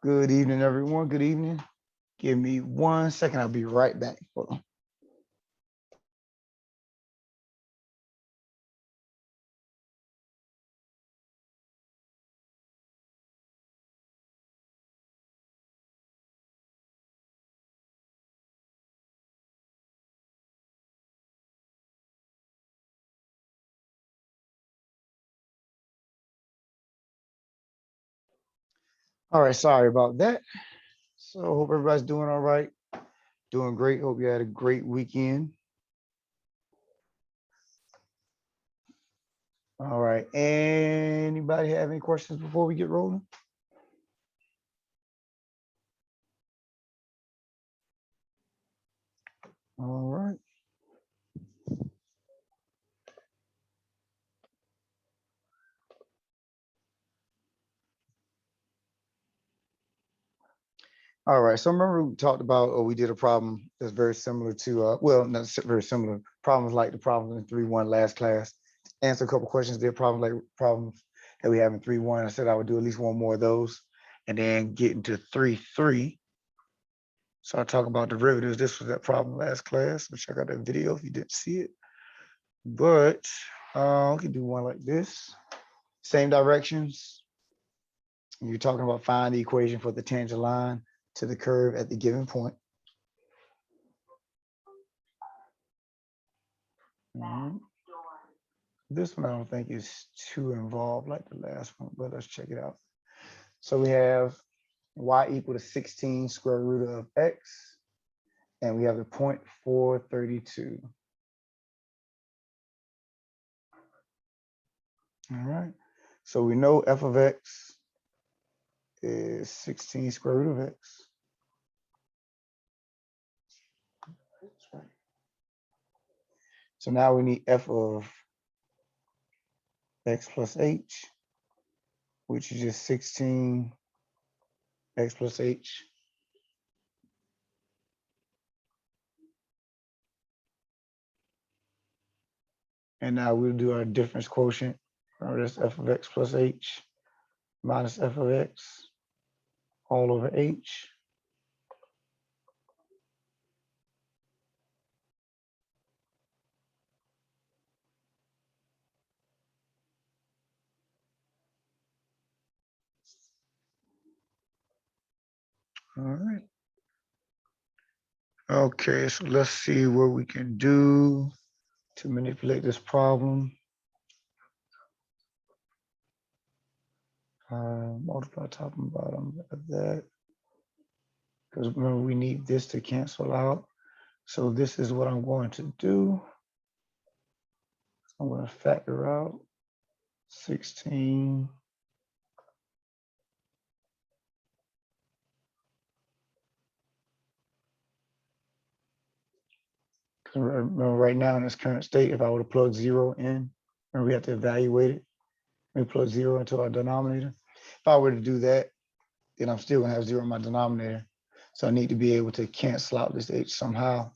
Good evening, everyone. Good evening. Give me 1 second. I'll be right back. Hold on. All right, sorry about that. So hope everybody's doing all right. Doing great. Hope you had a great weekend. All right. Anybody have any questions before we get rolling? All right. All right. So remember we talked about, or we did a problem that's very similar to, well, not very similar problems like the problems in 3-1 last class. Answer a couple questions, did problems like problems that we have in 3-1. I said I would do at least one more of those and then get into 3-3. So I talk about derivatives. This was that problem last class, which I got that video if you didn't see it. But we can do one like this. Same directions. You're talking about find the equation for the tangent line to the curve at the given point. This one I don't think is too involved like the last one, but let's check it out. So we have y equal to 16 square root of x, and we have the point 432. All right, so we know f of x is 16 square root of x. That's right. So now we need f of x plus h, which is just 16 x plus h. And now we'll do our difference quotient. Remember, that's f of x plus h minus f of x all over h. All right. Okay, so let's see what we can do to manipulate this problem. Multiply top and bottom of that. Because remember, we need this to cancel out. So this is what I'm going to do. I'm going to factor out 16 . Remember, right now in this current state, if I were to plug 0 in, and we have to evaluate it, we plug 0 into our denominator. If I were to do that, then I'm still gonna have 0 in my denominator. So I need to be able to cancel out this h somehow.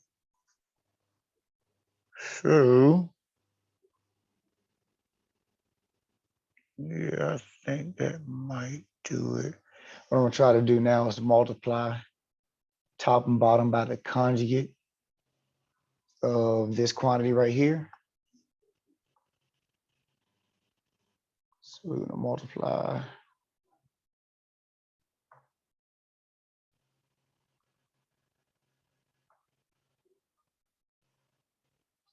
So yeah, I think that might do it. What I'm gonna try to do now is multiply top and bottom by the conjugate of this quantity right here. So we're gonna multiply .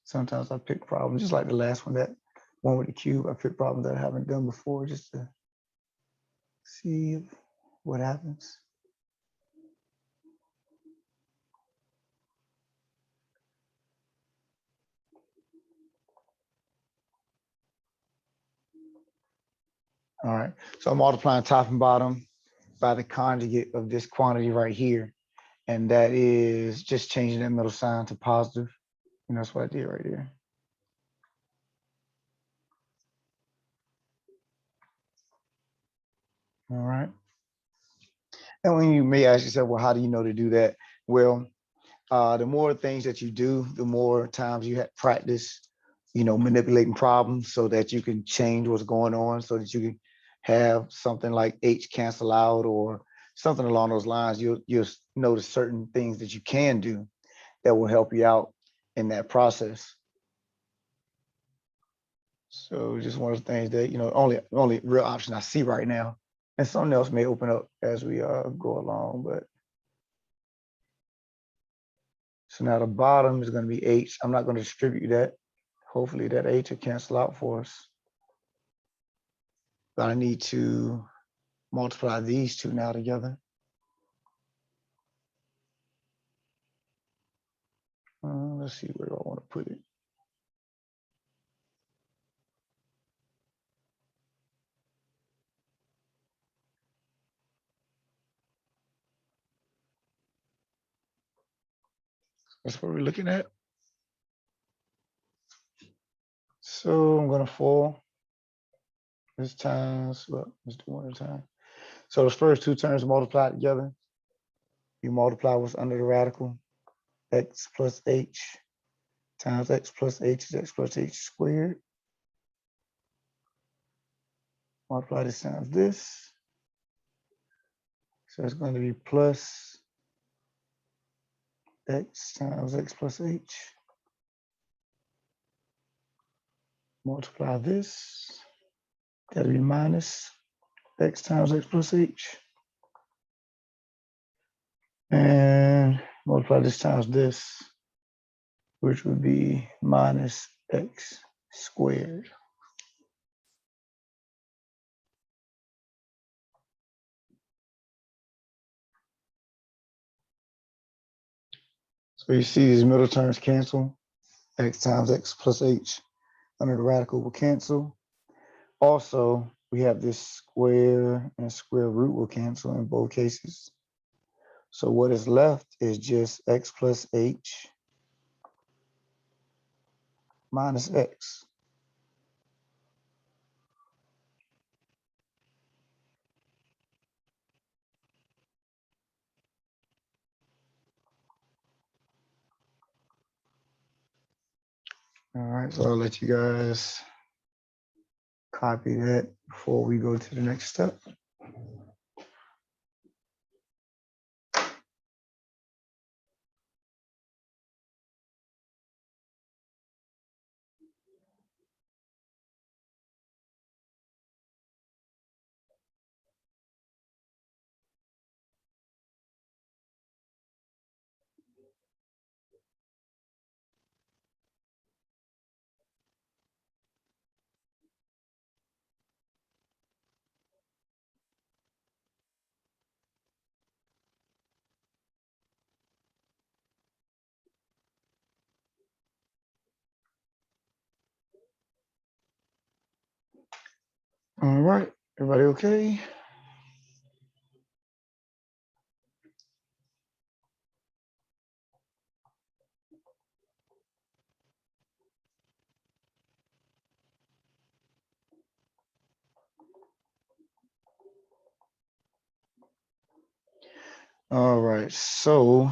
Sometimes I pick problems just like the last one, that one with the cube. I pick problems that I haven't done before just to see what happens. All right, so I'm multiplying top and bottom by the conjugate of this quantity right here. And that is just changing that middle sign to positive. And that's what I did right there. All right. And when you may ask yourself, well, how do you know to do that? Well, the more things that you do, the more times you have practice, manipulating problems so that you can change what's going on, so that you can have something like h cancel out, or something along those lines, you'll notice certain things that you can do that will help you out in that process. So just one of the things that, only real option I see right now, and something else may open up as we go along. But so now the bottom is going to be H. I'm not going to distribute that. Hopefully that H will cancel out for us. But I need to multiply these two now together. Let's see, where do I want to put it? That's what we're looking at. So I'm going to foil this times, well, let's do one at a time. So those first two terms multiply together. You multiply what's under the radical, x plus h times x plus h is x plus h squared. Multiply this times this. So it's going to be plus x times x plus h. Multiply this. That'll be minus x times x plus h. And multiply this times this, which would be minus x squared. So you see these middle terms cancel. X times x plus h under the radical will cancel. Also, we have this square and square root will cancel in both cases. So what is left is just x plus h minus x. All right, so I'll let you guys copy that before we go to the next step. All right, everybody okay? All right, so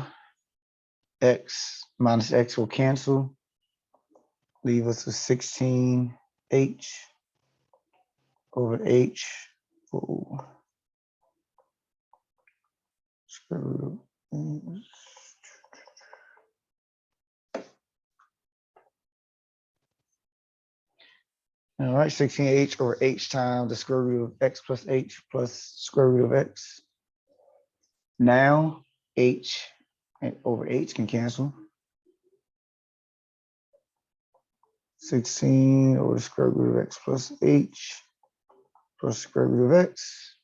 x minus x will cancel, leave us with 16h over h. Oh, square root of all right, 16h over h times the square root of x plus h plus square root of x. Now h over h can cancel. 16 over the square root of x plus h plus square root of x.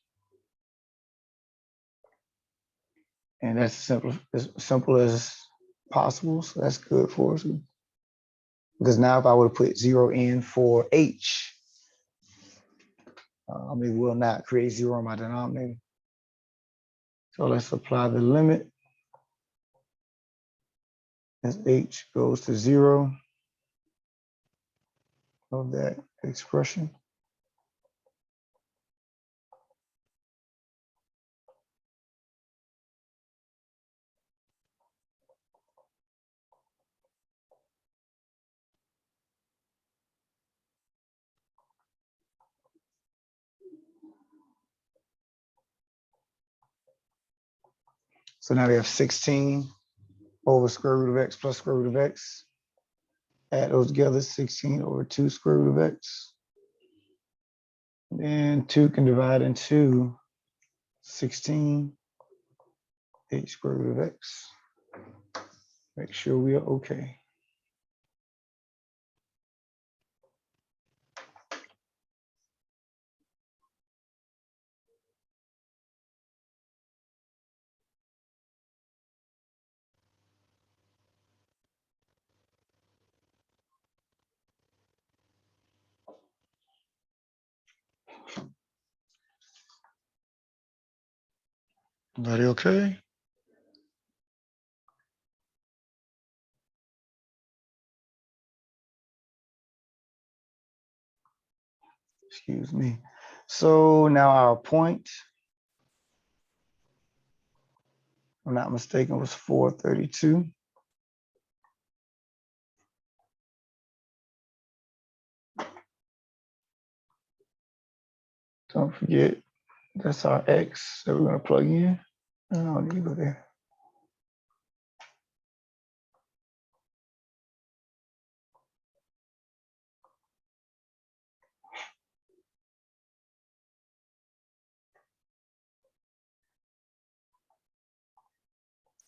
And that's as simple as possible. So that's good for us. Because now if I were to put 0 in for h, it will not create 0 in my denominator. So let's apply the limit as h goes to 0 of that expression. So now we have 16 over square root of x plus square root of x. Add those together, 16 over 2 square root of x. And 2 can divide into 16 h square root of x. Make sure we are okay. Everybody okay? Excuse me. So now our point, if I'm not mistaken, was 432. Don't forget, that's our x that we're going to plug in. I don't need to go there.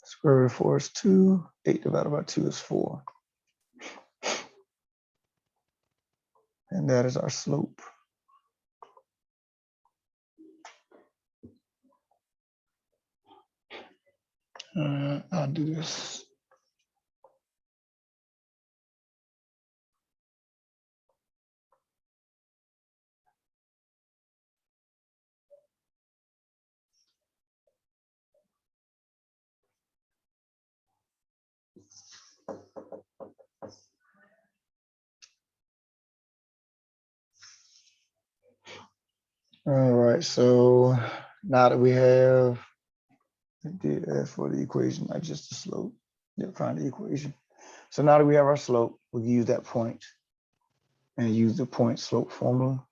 Square root of 4 is 2. 8 divided by 2 is 4. And that is our slope. I'll do this. All right, so now that we have, I did ask for the equation, not just the slope. Yeah, find the equation. So now that we have our slope, we can use that point and use the point slope formula.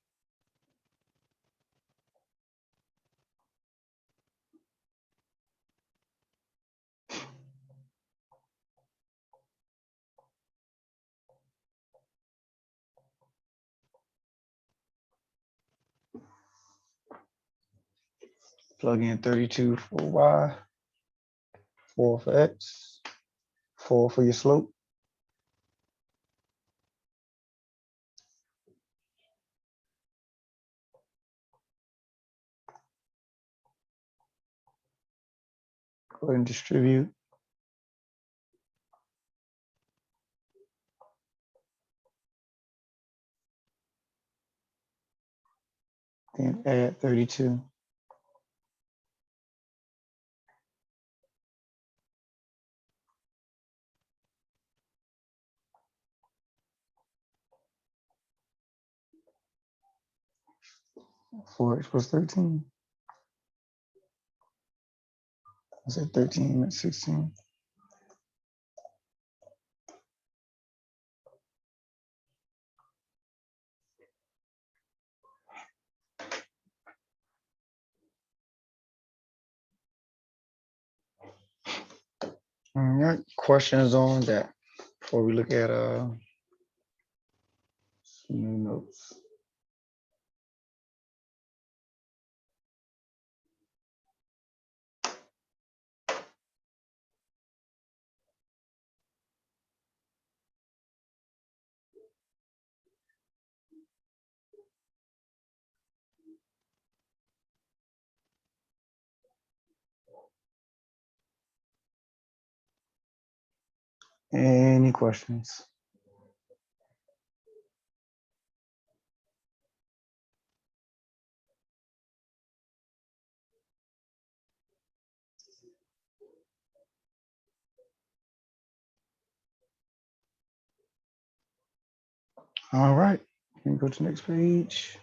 Plug in 32 for y, 4 for x, 4 for your slope. Go ahead and distribute. Then add 32. Four x plus 13. I said 13 at 16. All right, questions on that before we look at some new notes. Any questions? All right, can go to the next page.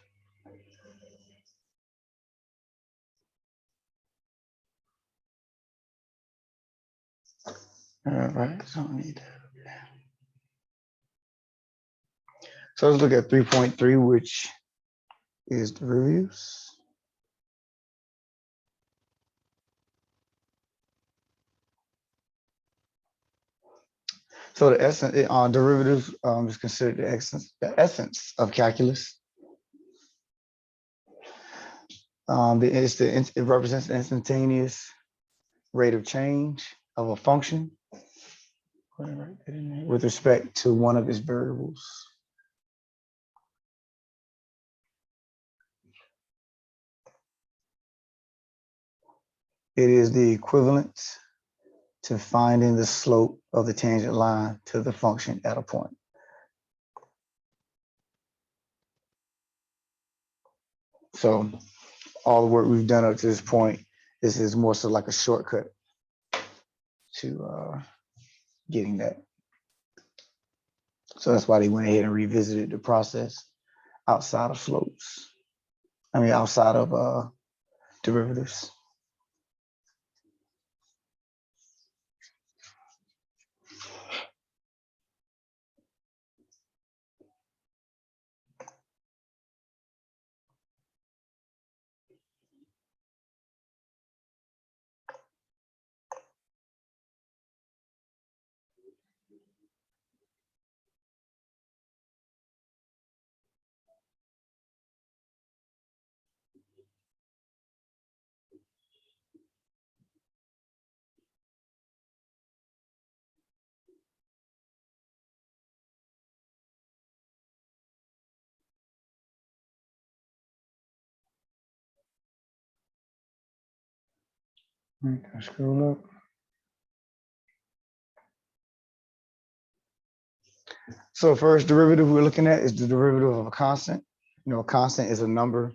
All right, so I need that. So let's look at 3.3, which is derivatives. So the essence on derivatives is considered the essence of calculus. It represents the instantaneous rate of change of a function with respect to one of its variables. It is the equivalent to finding the slope of the tangent line to the function at a point. So all the work we've done up to this point, this is more so like a shortcut to getting that. So that's why they went ahead and revisited the process outside of slopes. I mean, outside of derivatives. Okay, scroll up. So first derivative we're looking at is the derivative of a constant. You know, a constant is a number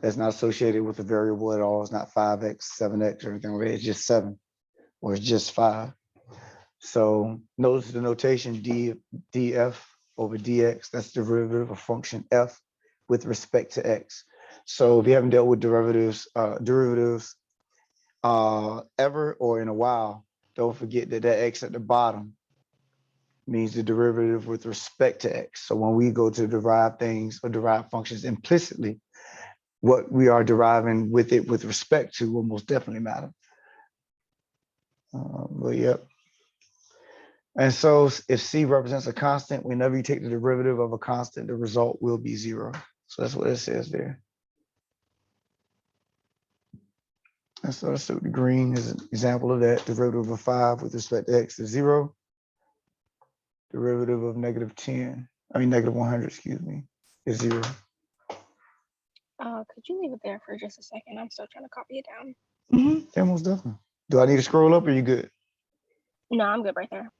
that's not associated with a variable at all. It's not 5x, 7x, or anything like that. It's just 7, or it's just 5. So notice the notation df over dx. That's the derivative of function f with respect to x. So if you haven't dealt with derivatives ever or in a while, don't forget that that x at the bottom means the derivative with respect to x. So when we go to derive things or derive functions implicitly, what we are deriving with it with respect to will most definitely matter. But yep. And so if c represents a constant, whenever you take the derivative of a constant, the result will be 0. So that's what it says there. And so the green is an example of that. Derivative of 5 with respect to x is 0. Derivative of negative 100, excuse me, is 0. Could you leave it there for just a second? I'm still trying to copy it down. Yeah, most definitely. Do I need to scroll up or are you good? No, I'm good right there.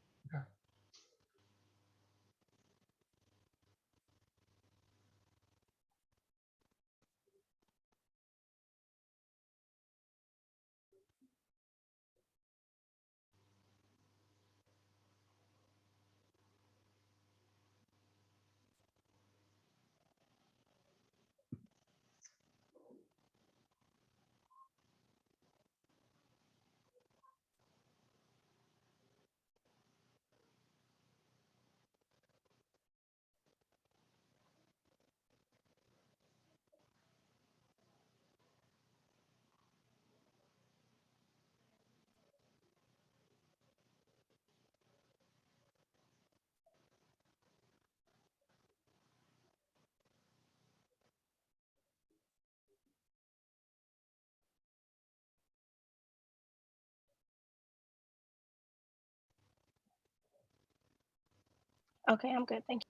Okay, I'm good. Thank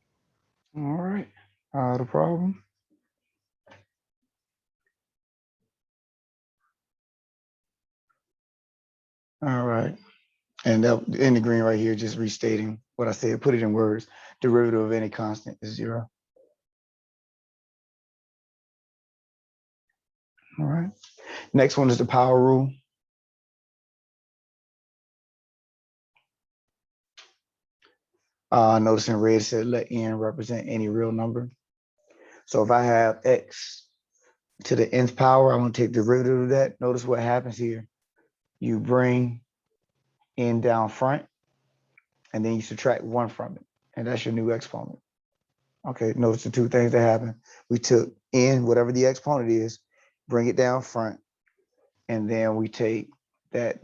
you. All right. The problem. All right. And that in the green right here, just restating what I said, put it in words. Derivative of any constant is 0. All right. Next one is the power rule. Notice in red it said let n represent any real number. So if I have x to the nth power, I'm going to take the derivative of that. Notice what happens here. You bring n down front, and then you subtract 1 from it. And that's your new exponent. Okay, notice the two things that happen. We took n, whatever the exponent is, bring it down front, and then we take that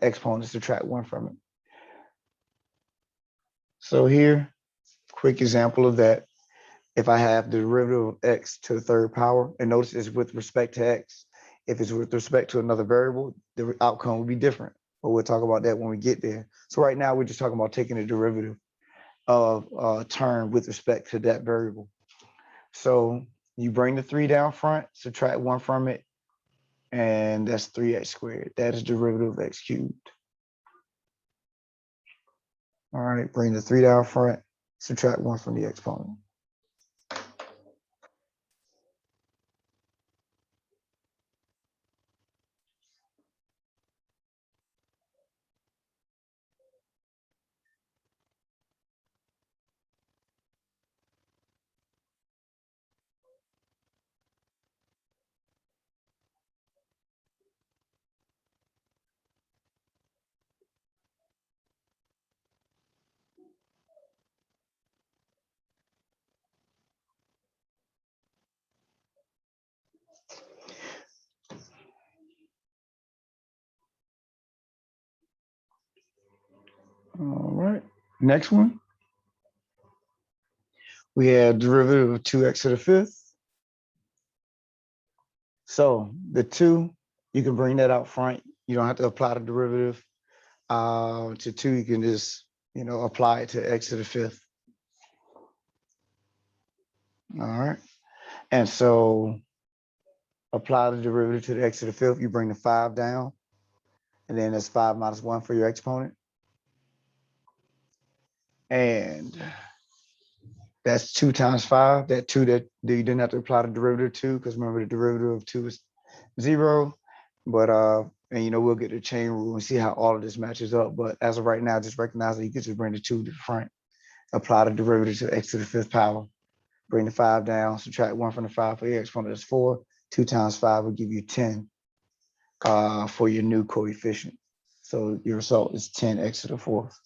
exponent, subtract 1 from it. So here, quick example of that. If I have the derivative of x to the third power, and notice it's with respect to x. If it's with respect to another variable, the outcome will be different. But we'll talk about that when we get there. So right now, we're just talking about taking the derivative of a term with respect to that variable. So you bring the 3 down front, subtract 1 from it, and that's 3x squared. That is derivative of x cubed. All right, bring the 3 down front, subtract 1 from the exponent. All right, next one. We have derivative of 2x to the fifth. So the 2, you can bring that out front. You don't have to apply the derivative to 2. You can just, apply it to x to the fifth. All right. And so apply the derivative to the x to the fifth. You bring the 5 down. And then that's 5 minus 1 for your exponent. And that's 2 times 5. That 2 that you didn't have to apply the derivative to, because remember the derivative of 2 is 0. But and we'll get the chain rule and see how all of this matches up. But as of right now, just recognize that you can just bring the 2 to the front, apply the derivative to x to the fifth power, bring the 5 down, subtract 1 from the 5 for your exponent. That's 4. 2 times 5 will give you 10 for your new coefficient. So your result is 10x to the fourth.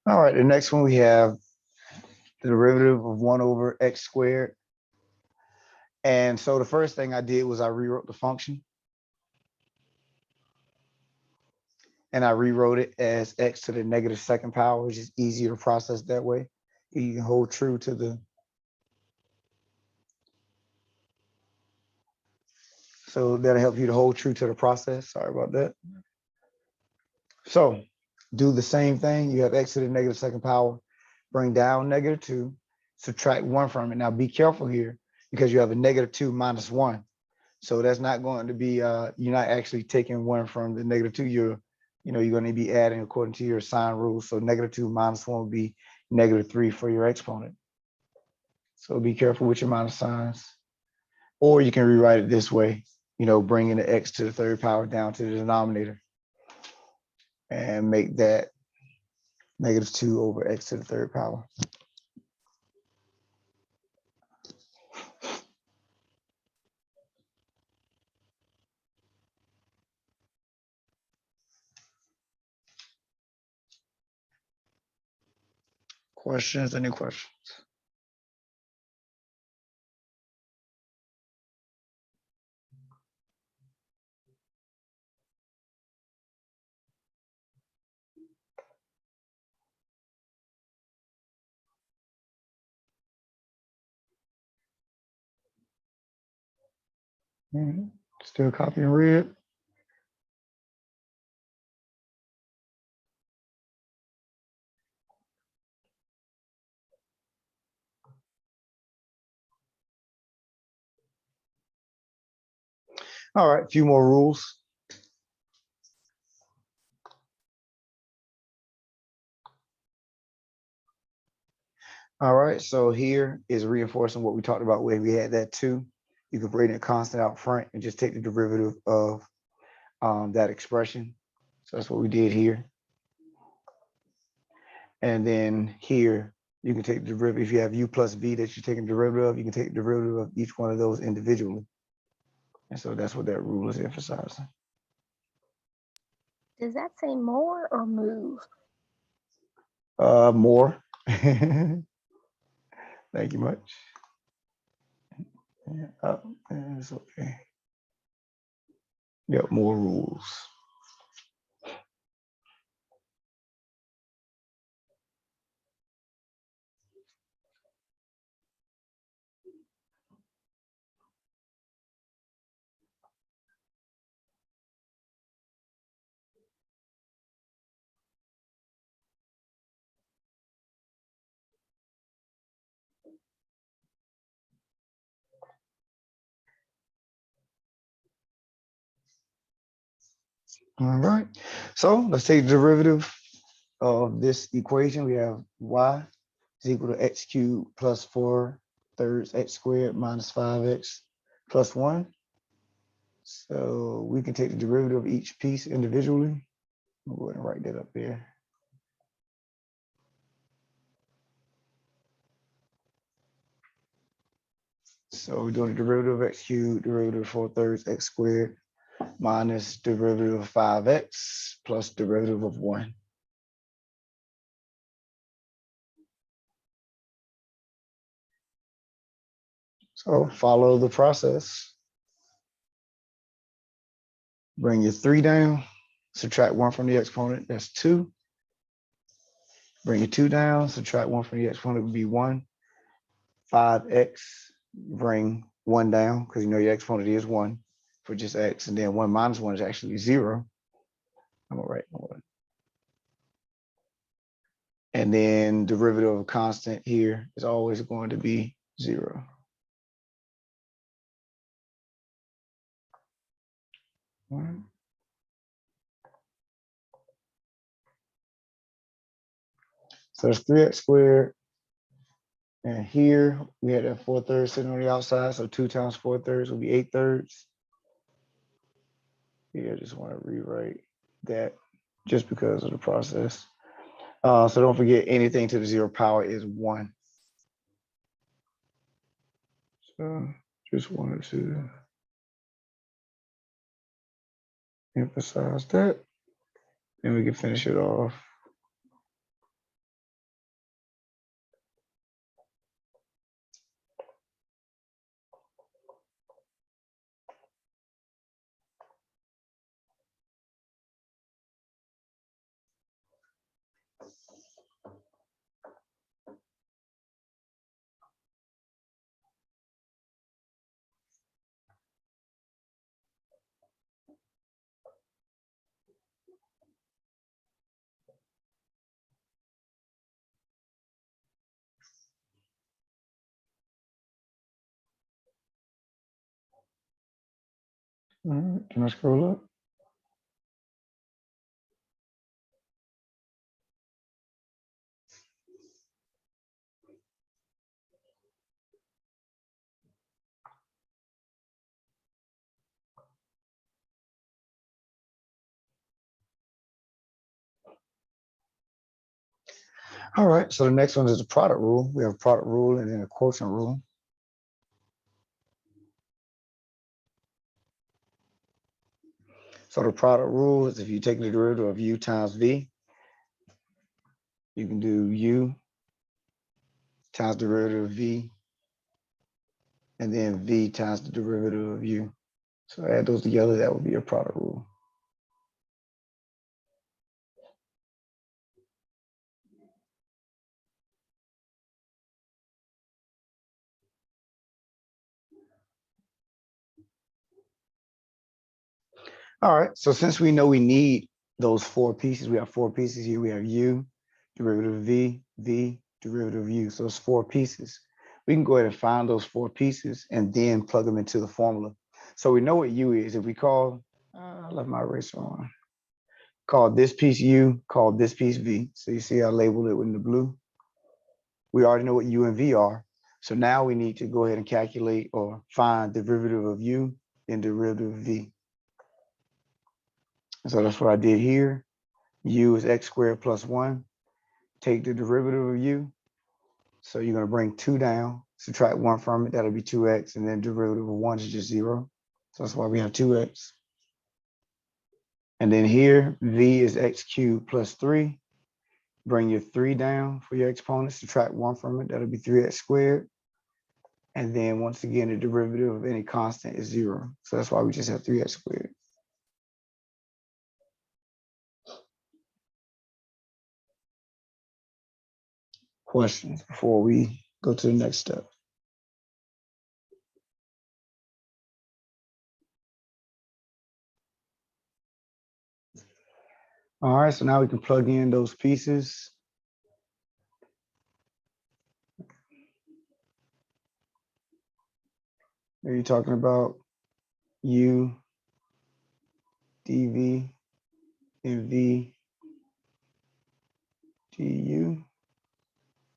All right, the next one we have the derivative of 1 over x squared. And so the first thing I did was I rewrote the function. And I rewrote it as x to the negative second power, which is easier to process that way. You can hold true to the. So that'll help you to hold true to the process. Sorry about that. So do the same thing. You have x to the negative second power, bring down -2, subtract 1 from it. Now be careful here because you have a -2 minus 1. So that's not going to be, you're not actually taking 1 from the -2. You're going to be adding according to your sign rules. So -2 minus 1 will be -3 for your exponent. So be careful with your minus signs. Or you can rewrite it this way, bringing the x to the third power down to the denominator and make that -2 over x to the third power. Questions? Any questions? Still copying red. All right, a few more rules. All right, so here is reinforcing what we talked about when we had that 2. You can bring a constant out front and just take the derivative of that expression. So that's what we did here. And then here, you can take the derivative. If you have u plus v that you're taking derivative of, you can take the derivative of each one of those individually. And so that's what that rule is emphasizing. Does that say more or move? More. Thank you much. Yeah, it's okay. Yep, more rules. All right. So let's take the derivative of this equation. We have y is equal to x cubed plus 4/3 x squared minus 5x plus 1. So we can take the derivative of each piece individually. I'll go ahead and write that up there. So we're doing the derivative of x cubed, derivative of 4/3 x squared minus derivative of 5x plus derivative of 1. So follow the process. Bring your 3 down, subtract 1 from the exponent, that's 2. Bring your 2 down, subtract 1 from the exponent would be 1. 5x, bring 1 down because you know your exponent is 1 for just x, and then 1 minus 1 is actually 0. I'm gonna write 1. And then derivative of a constant here is always going to be 0. Right. So it's 3x squared. And here we had that 4/3 sitting on the outside. So 2 times 4/3 will be 8/3. Yeah, I just want to rewrite that just because of the process. So don't forget anything to the 0 power is 1. So just wanted to emphasize that. And we can finish it off. All right, can I scroll up? All right, so the next one is the product rule. We have a product rule and then a quotient rule. So the product rule is if you take the derivative of u times v, you can do u times the derivative of v, and then v times the derivative of u. So add those together, that would be a product rule. All right, so since we know we need those 4 pieces, we have 4 pieces here. We have u, derivative of v, v, derivative of u. So it's 4 pieces. We can go ahead and find those 4 pieces and then plug them into the formula. So we know what u is. If we call, I left my eraser on. Call this piece u, call this piece v. So you see I labeled it in the blue. we already know what u and v are. So now we need to go ahead and calculate or find derivative of u and derivative of v. So that's what I did here. U is x squared plus 1. Take the derivative of u. So you're going to bring 2 down, subtract 1 from it. That'll be 2x. And then derivative of 1 is just 0. So that's why we have 2x. And then here, v is x cubed plus 3. Bring your 3 down for your exponent, subtract 1 from it. That'll be 3x squared. And then once again, the derivative of any constant is 0. So that's why we just have 3x squared. Questions before we go to the next step? All right, so now we can plug in those pieces. Are you talking about u, dv, and v, du,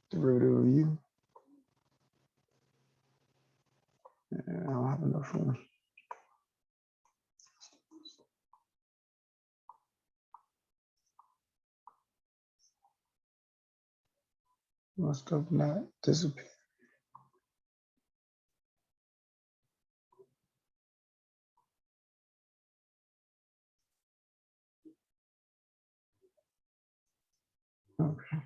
derivative of u? I don't have enough room. Must have not disappeared. Okay.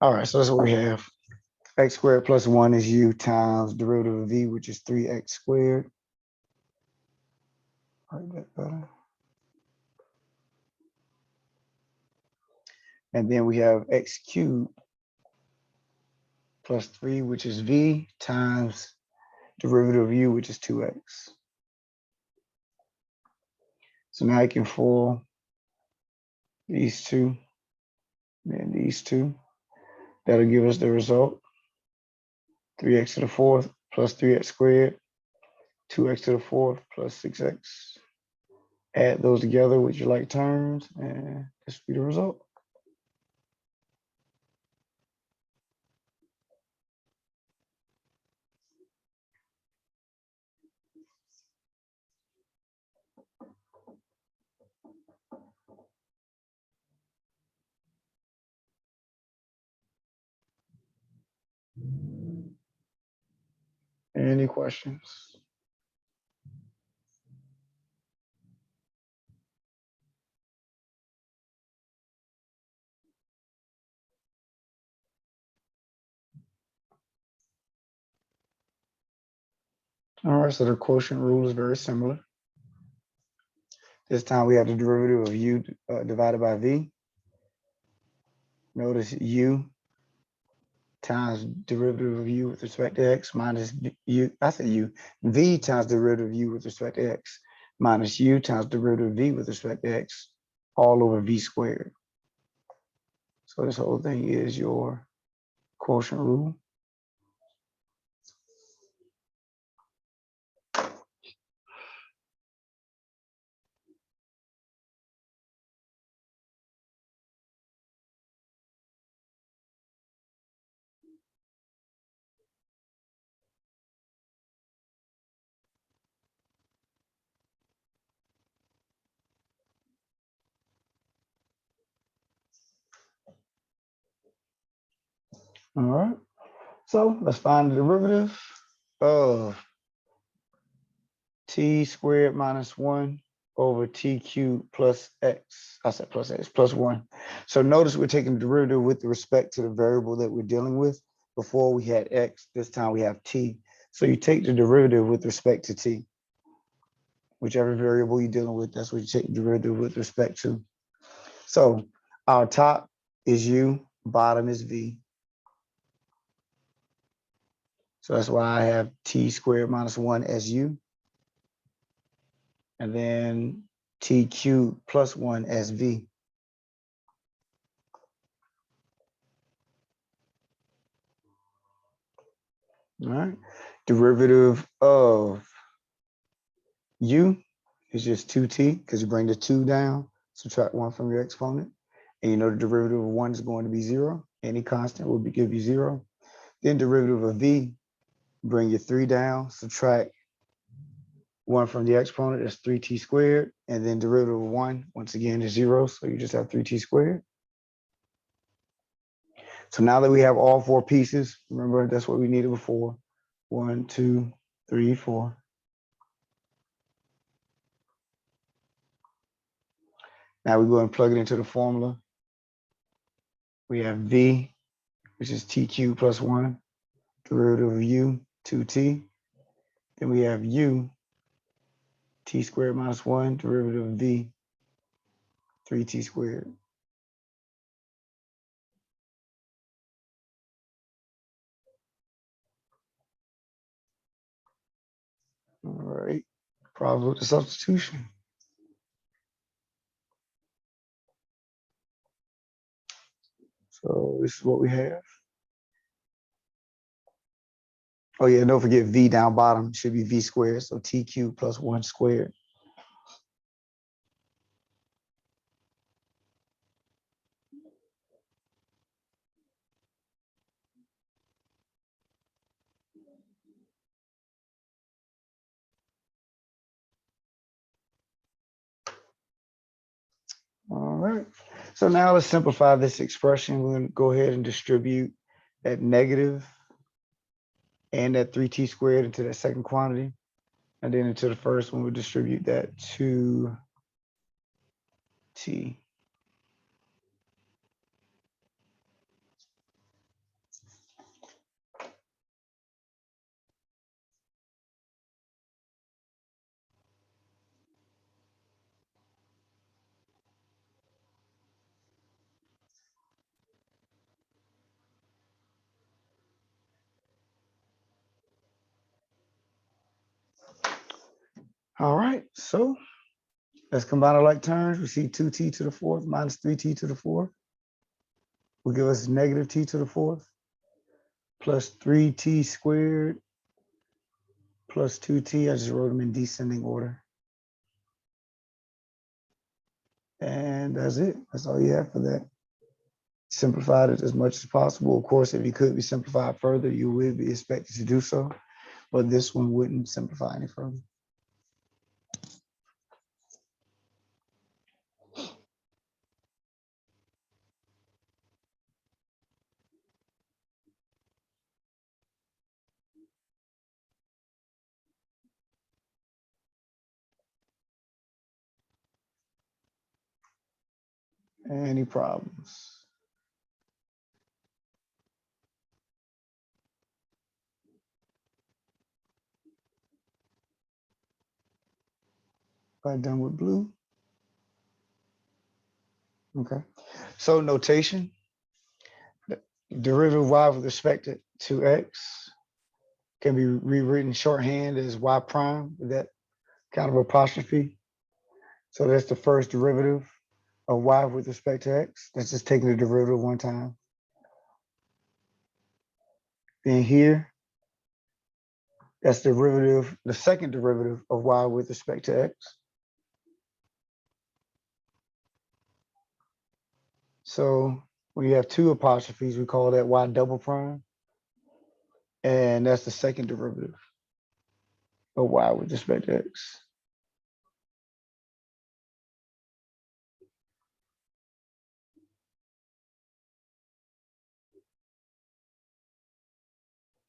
All right, so that's what we have. X squared plus 1 is u times derivative of v, which is 3x squared. Write that better. And then we have x cubed plus 3, which is v, times derivative of u, which is 2x. So now I can foil these two, then these two. That'll give us the result. 3x to the 4th plus 3x squared, 2x to the 4th plus 6x. Add those together with your like terms, and this will be the result. Any questions? All right, so the quotient rule is very similar. This time we have the derivative of u divided by v. Notice u times derivative of u with respect to x minus u, I said u, v times derivative of u with respect to x minus u times derivative of v with respect to x all over v squared. So this whole thing is your quotient rule. All right, so let's find the derivative of t squared minus 1 over t cubed plus x. I said plus x, plus 1. So notice we're taking the derivative with respect to the variable that we're dealing with. Before we had x, this time we have t. So you take the derivative with respect to t. Whichever variable you're dealing with, that's what you take the derivative with respect to. So our top is u, bottom is v. So that's why I have t squared minus 1 as u. And then t cubed plus 1 as v. All right. Derivative of u is just 2t because you bring the 2 down, subtract 1 from your exponent. And you know the derivative of 1 is going to be 0. any constant will give you 0. Then derivative of v, bring your 3 down, subtract 1 from the exponent, that's 3t squared. And then derivative of 1, once again, is 0. So you just have 3t squared. So now that we have all 4 pieces, remember that's what we needed before. 1, 2, 3, 4. Now we go and plug it into the formula. We have v, which is t cubed plus 1, derivative of u, 2t. Then we have u, t squared minus 1, derivative of v, 3t squared. All right, problem with the substitution. So this is what we have. Oh yeah, don't forget v down bottom should be v squared. So t cubed plus 1 squared. All right. So now let's simplify this expression. We're going to go ahead and distribute that negative and that 3t squared into that second quantity. And then into the first one, we'll distribute that 2t. All right, so let's combine our like terms. We see 2t to the 4th minus 3t to the 4th will give us negative t to the 4th plus 3t squared plus 2t. I just wrote them in descending order. And that's it. That's all you have for that. Simplified it as much as possible. Of course, if you could be simplified further, you would be expected to do so. But this one wouldn't simplify any further. Any problems? Right, done with blue. Okay. So notation, derivative of y with respect to x can be rewritten shorthand as y prime with that kind of apostrophe. So that's the first derivative of y with respect to x. That's just taking the derivative one time. Then here, that's derivative, the second derivative of y with respect to x. So when you have 2 apostrophes, we call that y double prime. And that's the second derivative of y with respect to x.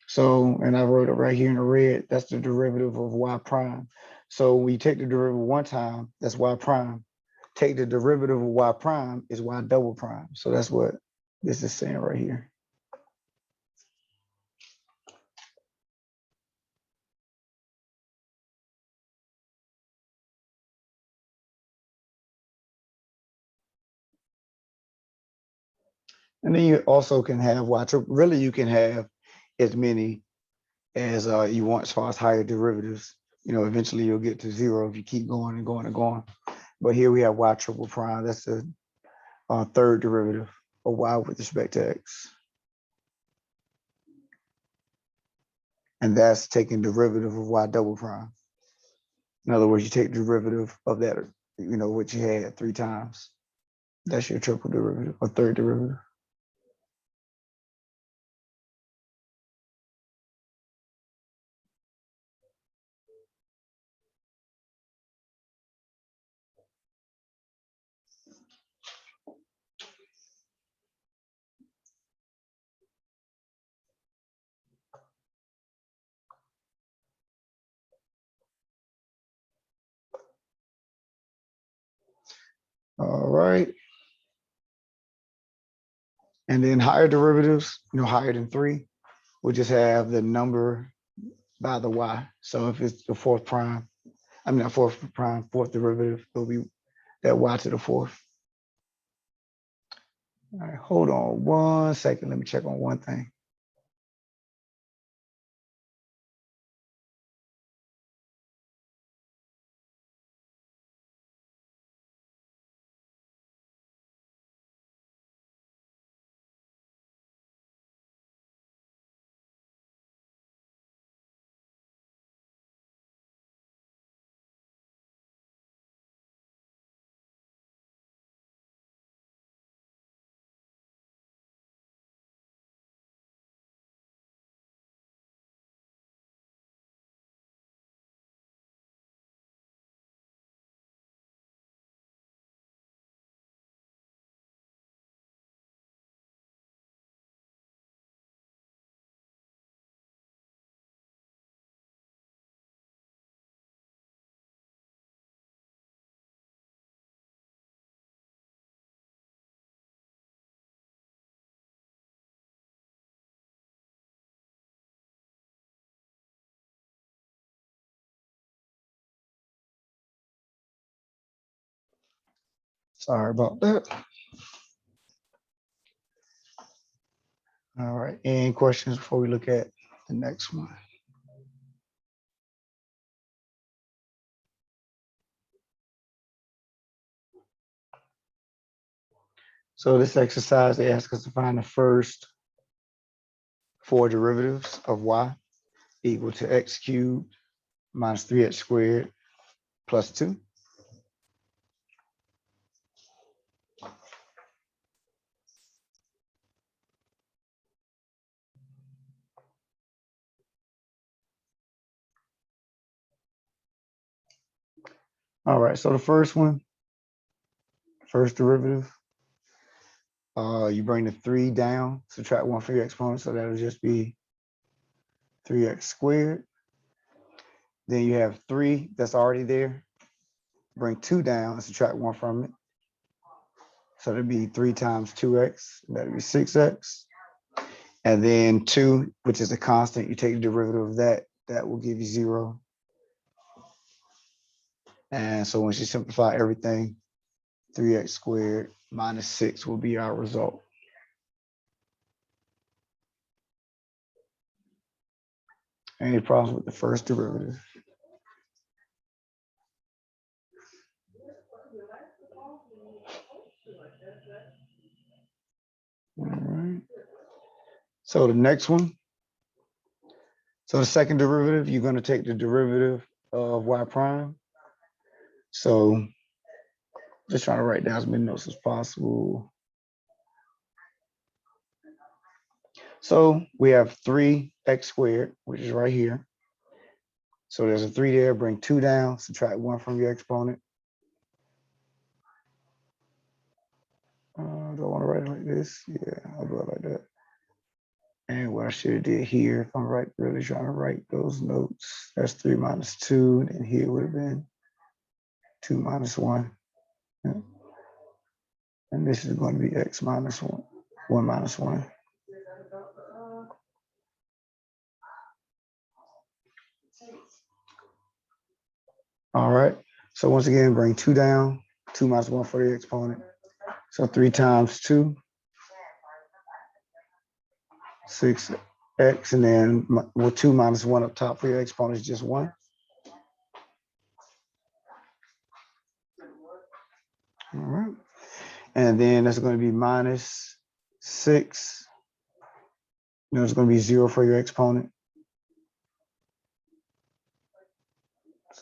So, and I wrote it right here in the red, that's the derivative of y prime. So when you take the derivative one time, that's y prime. Take the derivative of y prime is y double prime. So that's what this is saying right here. And then you also can have y triple. Really, you can have as many as you want as far as higher derivatives. You know, eventually you'll get to 0 if you keep going and going and going. But here we have y triple prime. That's the third derivative of y with respect to x. And that's taking derivative of y double prime. In other words, you take the derivative of that, you know, what you had 3 times. That's your triple derivative or third derivative. All right. And then higher derivatives, higher than 3, we'll just have the number by the y. So if it's the fourth prime, not fourth prime, fourth derivative, it'll be that y to the fourth. All right, hold on 1 second. Let me check on one thing. Sorry about that. All right, any questions before we look at the next one? So this exercise, they ask us to find the first 4 derivatives of y equal to x cubed minus 3x squared plus 2. All right, so the first one, first derivative, you bring the 3 down, subtract 1 from your exponent, so that'll just be 3x squared. Then you have 3 that's already there. Bring 2 down and subtract 1 from it. So that'd be 3 times 2x, that'd be 6x. And then 2, which is a constant, you take the derivative of that, that will give you 0. And so once you simplify everything, 3x squared minus 6 will be our result. Any problems with the first derivative? All right. So the next one. So the second derivative, you're going to take the derivative of y prime. So just trying to write down as many notes as possible. So we have 3x squared, which is right here. So there's a 3 there, bring 2 down, subtract 1 from your exponent. Do I want to write it like this? Yeah, I'll do it like that. And what I should have did here, if I'm really trying to write those notes, that's 3 minus 2, and here would have been 2 minus 1. Yeah. And this is going to be x minus 1, 1 minus 1. All right, so once again, bring 2 down, 2 minus 1 for the exponent. So 3 times 2, 6x, and then with 2 minus 1 up top for your exponent is just 1. All right, and then that's going to be minus 6. It's going to be 0 for your exponent.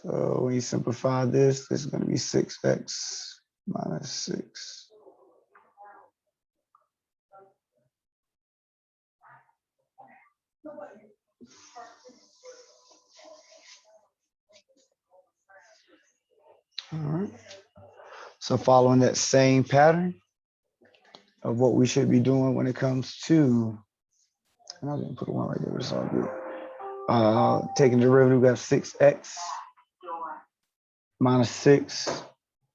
So when you simplify this, this is going to be 6x minus 6. All right. So following that same pattern of what we should be doing when it comes to, and I didn't put one right there, but it's all good. Taking the derivative, we got 6x minus 6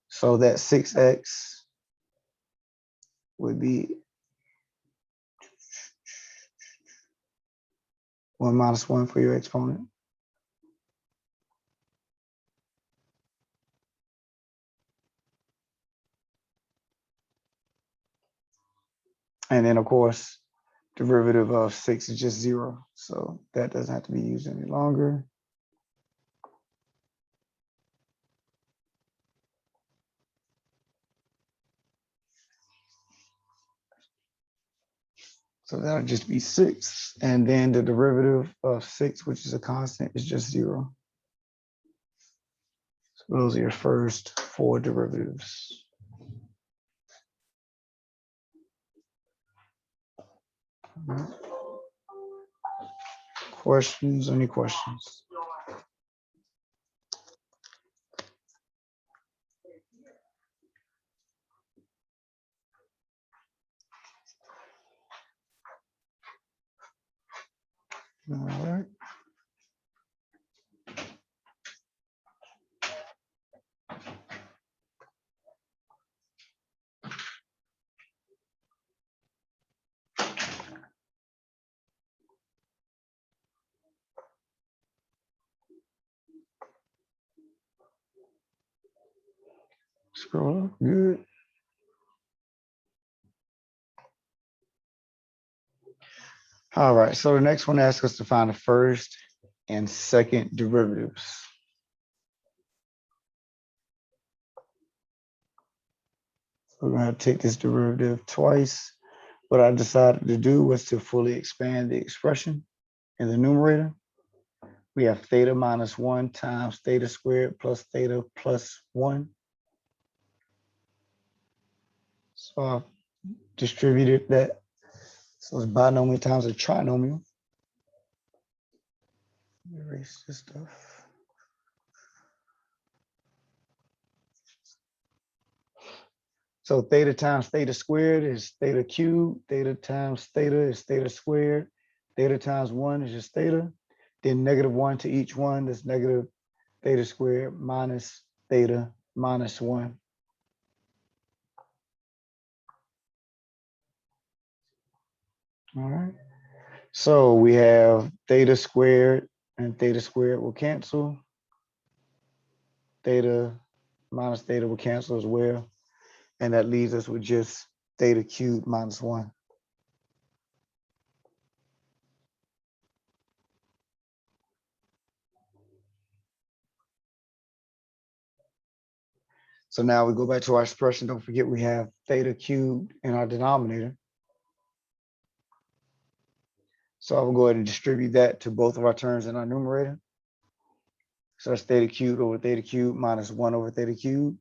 So that 6x would be 1 minus 1 for your exponent. And then, of course, derivative of 6 is just 0. So that doesn't have to be used any longer. So that'll just be 6. And then the derivative of 6, which is a constant, is just 0. So those are your first 4 derivatives. Questions? Any questions? All right. Scroll up. Good. All right. So the next one asks us to find the first and second derivatives. We're going to have to take this derivative twice. What I decided to do was to fully expand the expression in the numerator. We have theta minus 1 times theta squared plus theta plus 1. So I've distributed that. So it's binomial times a trinomial. Erase this stuff. So theta times theta squared is theta cubed. Theta times theta is theta squared. Theta times 1 is just theta. Then negative 1 to each one, that's negative theta squared minus theta minus 1. All right. So we have theta squared and theta squared will cancel. Theta minus theta will cancel as well. And that leaves us with just theta cubed minus 1. So now we go back to our expression. Don't forget we have theta cubed in our denominator. So I will go ahead and distribute that to both of our terms in our numerator. So that's theta cubed over theta cubed minus 1 over theta cubed.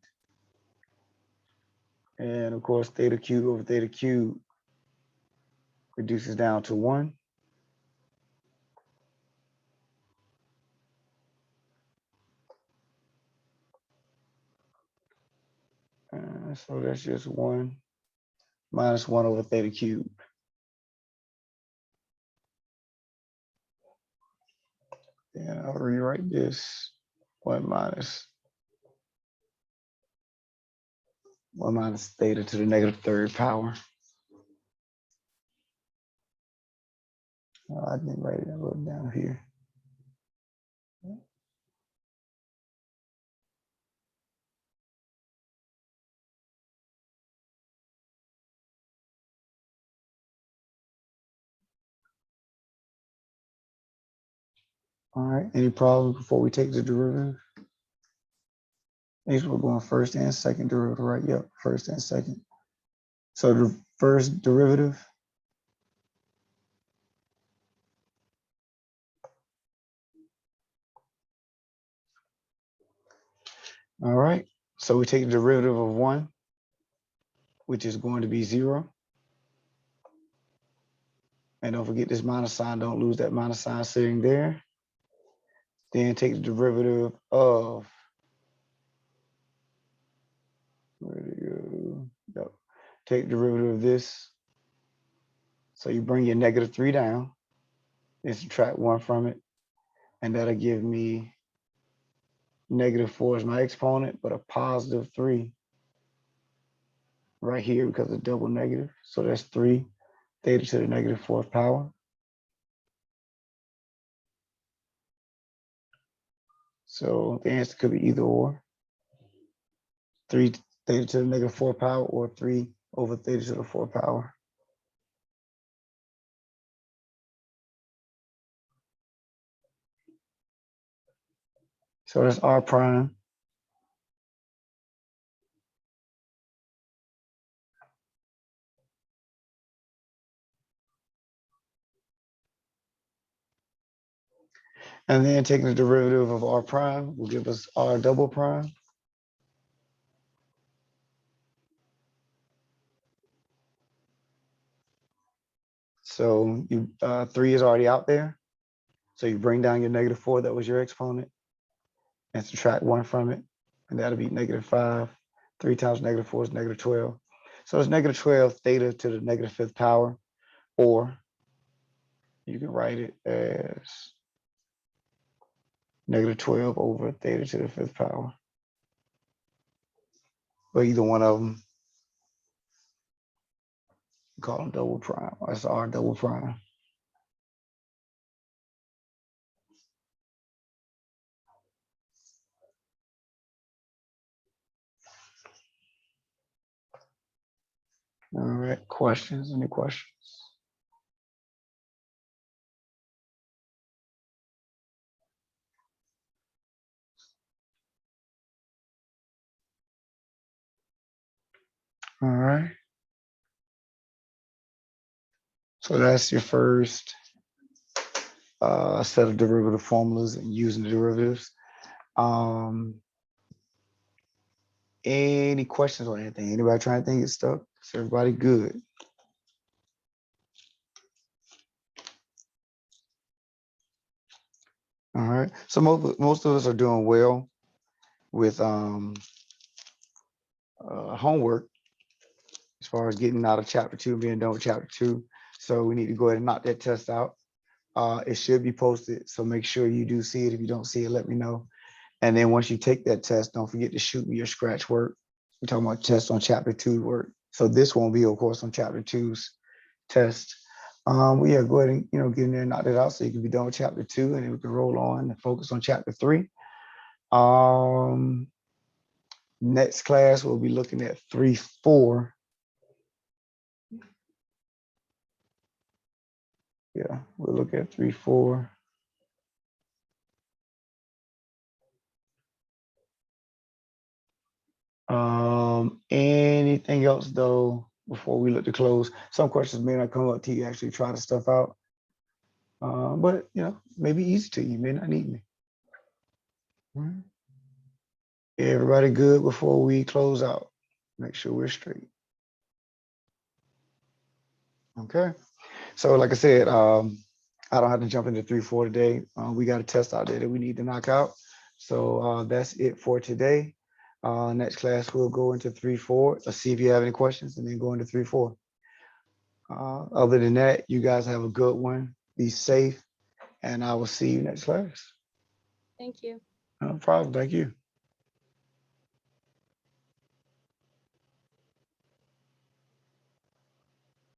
And of course, theta cubed over theta cubed reduces down to 1. So that's just 1 minus 1 over theta cubed. And I'll rewrite this 1 minus theta to the negative 3rd power. I didn't write it, I wrote it down here. All right, any problems before we take the derivative? These we're going first and second derivative, right? Yep, first and second. So the first derivative, all right. So we take the derivative of 1, which is going to be 0. And don't forget this minus sign, don't lose that minus sign sitting there. Then take the derivative of, where did it go? Yep. Take the derivative of this. So you bring your negative 3 down and subtract 1 from it. And that'll give me negative 4 as my exponent, but a positive 3 right here because of double negative. So that's 3 theta to the negative fourth power. So the answer could be either or. 3 theta to the negative fourth power or 3 over theta to the fourth power. So that's R prime. And then taking the derivative of R prime will give us R double prime. So you 3 is already out there. So you bring down your negative 4, that was your exponent, and subtract 1 from it. And that'll be negative 5. 3 times negative 4 is negative 12. So it's negative 12 theta to the negative fifth power, or you can write it as negative 12 over theta to the fifth power. But either one of them, call them double prime. That's R double prime. All right, questions? Any questions? All right. So that's your first set of derivative formulas and using the derivatives. Any questions on anything? Anybody trying to think of stuff? Is everybody good? All right. So most of us are doing well with homework as far as getting out of chapter 2 and being done with chapter 2. So we need to go ahead and knock that test out. It should be posted, so make sure you do see it. If you don't see it, let me know. And then once you take that test, don't forget to shoot me your scratch work. We're talking about tests on chapter 2 work. So this won't be, of course, on chapter 2's test. Well, yeah, go ahead and get in there and knock it out so you can be done with chapter 2, and then we can roll on and focus on chapter 3. Next class we'll be looking at 3-4. Yeah, we'll look at 3-4. Anything else though before we look to close? Some questions may not come up till you actually try the stuff out. But maybe easy to you. You may not need me. All right. Everybody good before we close out? Make sure we're straight. Okay. So like I said, I don't have to jump into 3-4 today. We got a test out there that we need to knock out. So that's it for today. Next class, we'll go into 3-4. Let's see if you have any questions and then go into 3-4. Other than that, you guys have a good one. Be safe, and I will see you next class. Thank you. No problem. Thank you.